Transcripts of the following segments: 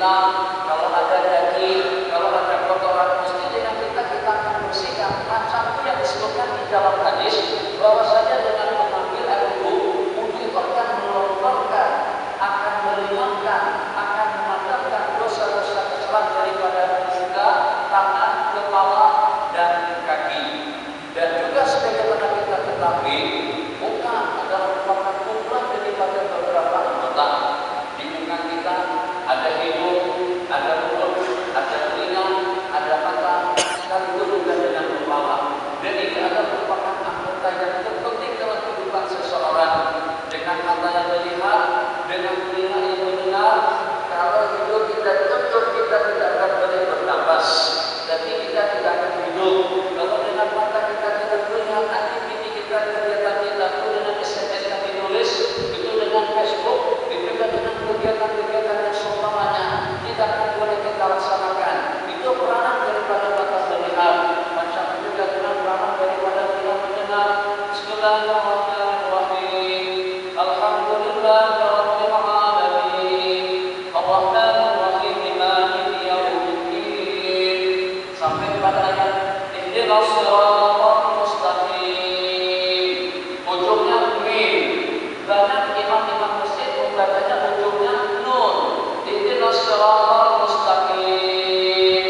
kita, kalau ada daging, kalau ada kotoran, mesti dengan kita akan bersihkan. Macam yang disebutkan di dalam hadis bahwasanya dengan mengambil air wudu itu akan melontarkan, akan meringankan, akan mematahkan dosa-dosa kesalahan daripada muka, tangan, kepala, dan kaki. Dan juga sebagaimana kita ketahui, muka adalah merupakan kumpulan daripada beberapa anggota. Di muka kita ada hidung, ada mulut, ada telinga, ada mata, sekaligus juga dengan kepala. Dan ini adalah merupakan anggota yang terpenting dalam kehidupan seseorang. Dengan mata yang melihat, dengan telinga yang mendengar, kalau hidup kita tutup, kita tidak akan boleh bernafas. Jadi kita tidak akan hidup. Kalau dengan mata kita tidak melihat aktiviti kita, kegiatan kita, itu dengan SMS yang ditulis, itu dengan Facebook, itu juga dengan kegiatan-kegiatan yang seumpamanya kita akan boleh kita laksanakan. Itu peranan daripada mata melihat. Macam juga dengan peranan daripada telinga mendengar. Bismillahirrahmanirrahim. Alhamdulillahirabbil alamin. Arrahmanir rahim. Maliki yaumiddin. Sampai pada ayat ihdinas siratal mustaqim. Ujungnya mim. Banyak imam-imam masjid membacanya ujungnya nun. Ihdinas siratal mustaqim.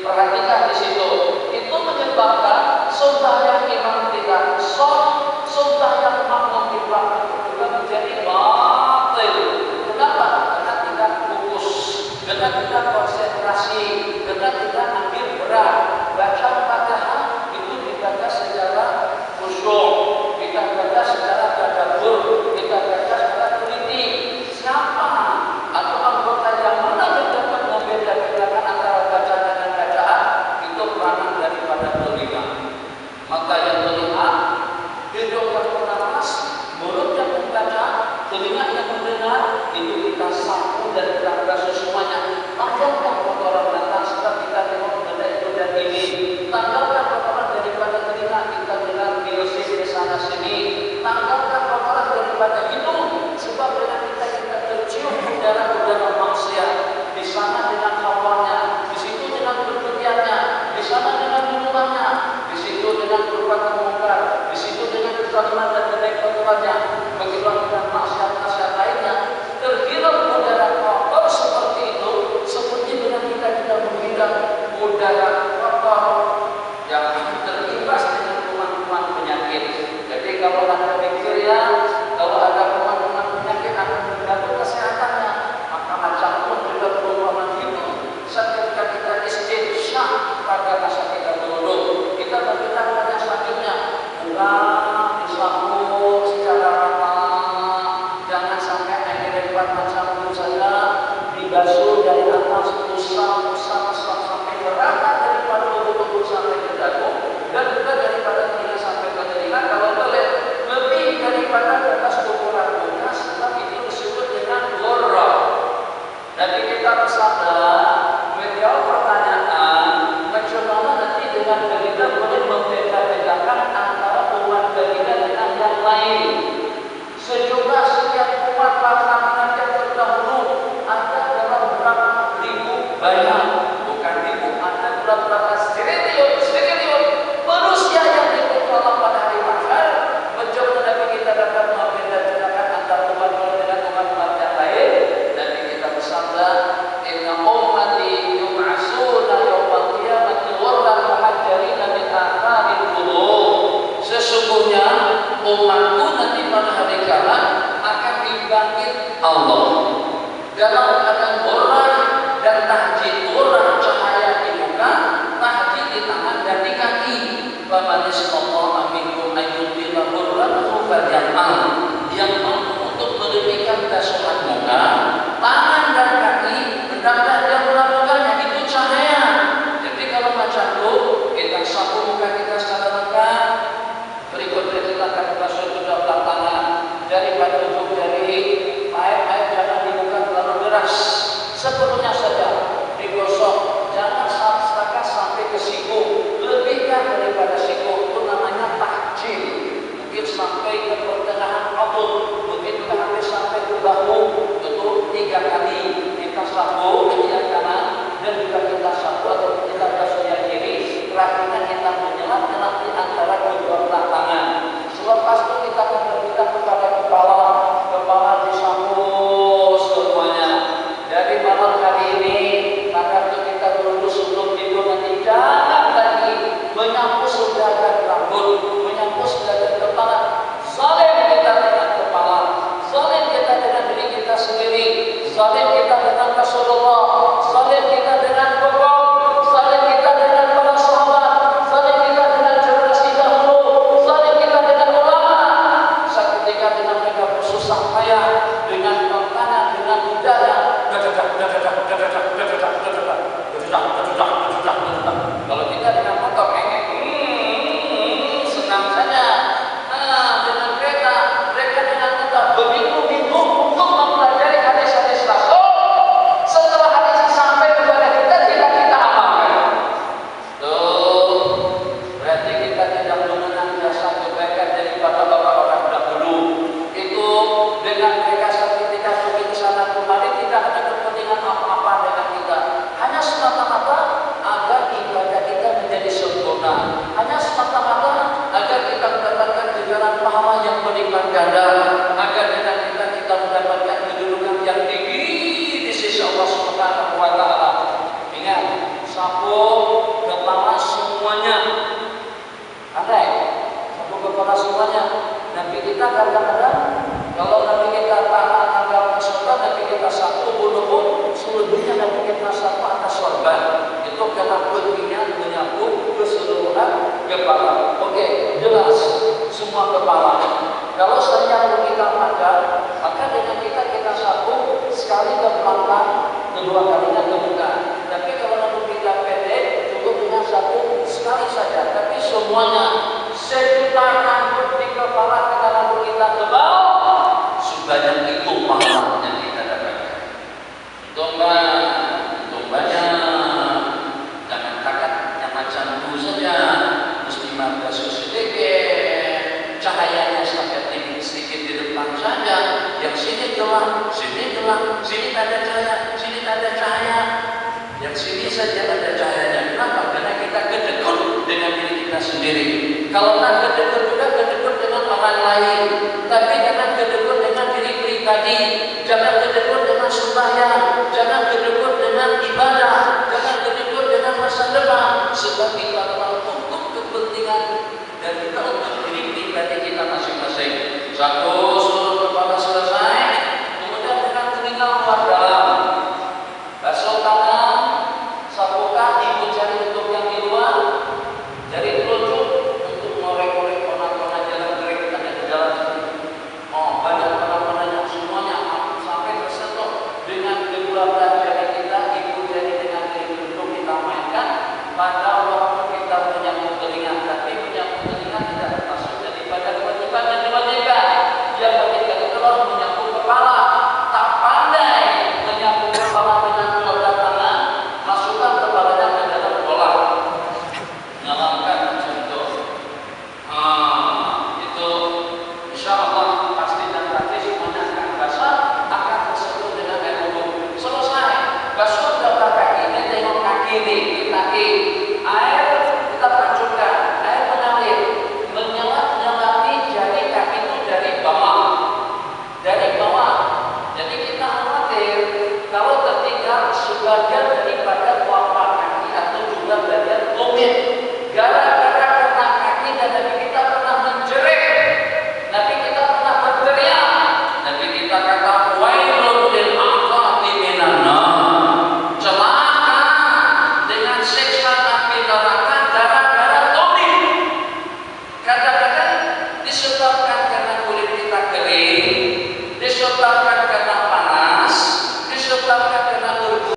Perhatikan di situ. Itu menyebabkan sembahyang imam tidak sah, sembahyang makmum di belakang juga menjadi batil. Kenapa? Karena tidak fokus, karena tidak konsentrasi, karena tidak ambil berat. Baca Fatihah itu dibaca secara khusyuk, kita baca secara tadabbur, kita baca secara teliti. Siapa atau anggota yang mana yang dapat membeda-bedakan antara bacaan dengan bacaan? Itu peranan daripada telinga. Maka yang melihat, hidung yang bernafas, mulut yang membaca, telinga yang mendengar, itu kita sapu dan kita basuh semuanya. Tanggalkan kotoran mata setelah kita tengok benda itu dan ini. Tanggalkan kotoran daripada telinga, kita dengar musik di sana sini. Tanggalkan kotoran daripada hidung, sebab dengan kita tercium udara-udara maksiat. Di sana dengan hawanya, di situ dengan berpergiannya, di sana dengan minumannya, di situ dengan perbuatan mungkar, di situ dengan kezaliman dan kedekatan. Begitulah dengan maksiat-maksiat lainnya. Terhirup udara kotor seperti itu, seperti dengan kita tidak menghirup udara kotor yang terimbas dengan kuman-kuman penyakit. Jadi kalau ada pikir ya, kalau ada kuman-kuman penyakit akan mengganggu kesehatannya, maka macam pun juga perubahan hidup. Ketika kita istinsya pada masa kita dulu, kita berpindah pada selanjutnya. Bukan disapu secara rata, jangan sampai air lewat macam itu saja, dibasuh dari atas usap sampai merata daripada lutut sampai ke dagu, dan juga daripada telinga sampai ke telinga. Kalau boleh lebih daripada di atas ukuran muka, sebab itu disebut dengan ghurrah. Jadi kita bersabda menjawab pertanyaan macam mana nanti dengan kita boleh membeda-bedakan antara umat kita dengan yang lain. Sejumlah sekian umat pasangan yang terdahulu ada dalam berapa ribu, banyak, bukan ribu, ada dalam berapa triliun manusia yang dikumpulkan pada hari mahsyar. Mencoba Nabi kita dapat membeda-bedakan antara umat dengan umat yang lain. Dan kita bersabda, inna ummati yub'asuna yawmal qiyamati ghurran muhajjalina min atharil wudu'. Sesungguhnya umatku nanti pada hari kiamat akan dibangkit Allah dalam keadaan ghurran dan tahjid. Ghurran cahaya di muka, tahjid di tangan dan di kaki. Faman istata'a minkum an yutila ghurratahu falyaf'al. Yang mampu untuk meninggikan kesucian muka, tangan dan kaki, hendaklah dia melakukannya. Itu cahaya. Jadi kalau macam itu kita sapu muka kita secara lengkap, berikutnya kita akan basuh kedua belah tangan daripada ujung jari. Air jangan di muka terlalu deras, sepenuhnya saja digosok, jangan setakat sampai ke siku, lebihkan daripada siku. Itu namanya tahjil, mungkin sampai ke pertengahan Kalau kita dengan motor senang saja. Nah, dengan kereta, mereka dengan motor berbingung-bingung untuk mempelajari hadis-hadis Rasul. Setelah hadis sampai kepada kita, tidak kita amalkan. Tuh, berarti kita tidak mengenang jasa kebaikan daripada orang-orang dahulu. Itu dengan mereka ketika pergi ke sana kemari tidak ada kepentingan apa-apa dengan kita. Hanya semata-mata agar ibadah kita menjadi sempurna. Hanya semata-mata agar kita mendapatkan ganjaran pahala yang berlipat ganda. Agar dengan kita mendapatkan kedudukan yang tinggi di sisi Allah Subhanahu wa taala. Ingat, sapu kepala semuanya. Andai sapu kepala semuanya. Nabi kita kadang-kadang kalau Nabi kita taat agama surga, Nabi kita sapu pun selebihnya Nabi kita sapu atas sorban. Itu karena pentingnya menyapu keseluruhan kepala. Oke, jelas semua kepala. Kalau saja kita pakai, maka dengan kita sapu sekali ke belakang, kedua kalinya ke muka. Tapi kalau Nabi kita pendek, cukup dengan sapu sekali saja. Tapi semuanya sejutaan di kepala kita Nabi kita tebal. Sebanyak itu pahala yang kita dapatkan. Untung banyak. Jangan takat yang macam itu saja. Muslimah kasus sedikit, cahayanya sampai sedikit di depan saja. Yang sini gelap, sini tak ada cahaya, sini tak ada cahaya. Yang sini saja ada cahayanya. Kenapa? Karena kita kedekut dengan diri kita sendiri. Kalau tak kedekut juga kedekut dengan orang lain. Tapi jangan kedekut dengan diri pribadi. Jangan kedekut dengan sembahyang. Jangan kedekut dengan ibadah. Jangan kedekut dengan masa depan. Sebab itu adalah untuk kepentingan dan juga untuk diri pribadi kita masing-masing. Satu, seluruh kepala selesai. Kemudian dengan telinga luar dalam. Basuh tangan, sapu kaki, ikut jari untuk yang di luar, jari telunjuk untuk ngorek-ngorek kona-kona jalan kering ada di dalam. Oh, banyak kona-konanya semuanya sampai tersentuh dengan kedua belah jari kita, ikut jari dengan jari telunjuk kita mainkan. Pada waktu kita menyambung telinga, tapi menyambung telinga tidak termasuk daripada kewajiban yang diwajibkan. Yang ketika itu harus menyambung kepala. Tak pandai menyambung kepala dengan kedua tangan, masukkan kepalanya ke dalam bola. Nyalakan macam itu. Itu insya Allah pasti dan pasti semuanya akan basah, akan tersentuh dengan air wudhu. Selesai. Basuh kedua kaki, ini tengok kaki ini, kaki. Air kita pacukan, air mengalir, menyelami jari kaki itu dari bawah. Jadi kita khawatir kalau tertinggal sebagian daripada telapak kaki atau juga bagian tumit.